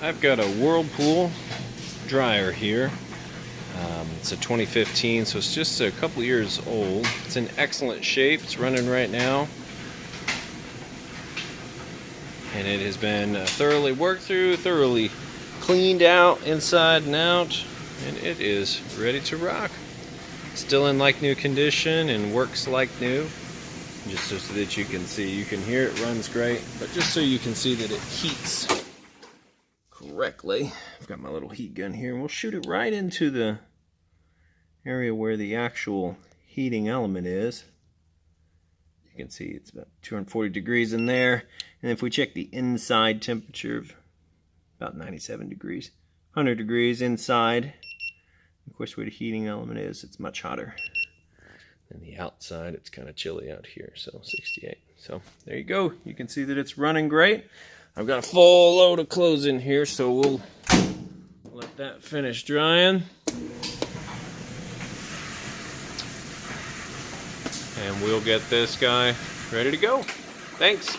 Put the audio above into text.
I've got a Whirlpool dryer here. It's a 2015, so it's just a couple years old. It's in excellent shape. It's running right now. And it has been thoroughly worked through, thoroughly cleaned out inside and out, and it is ready to rock. Still in like new condition and works like new. Just so that you can see, you can hear it runs great, but just so you can see that it heats correctly. I've got my little heat gun here, and we'll shoot it right into the area where the actual heating element is. You can see it's about 240 degrees in there, and if we check the inside temperature of about 97 degrees, 100 degrees inside, of course where the heating element is, it's much hotter than the outside. It's kind of chilly out here, so 68. So there you go, you can see that it's running great. I've got a full load of clothes in here, so we'll let that finish drying. And we'll get this guy ready to go. Thanks.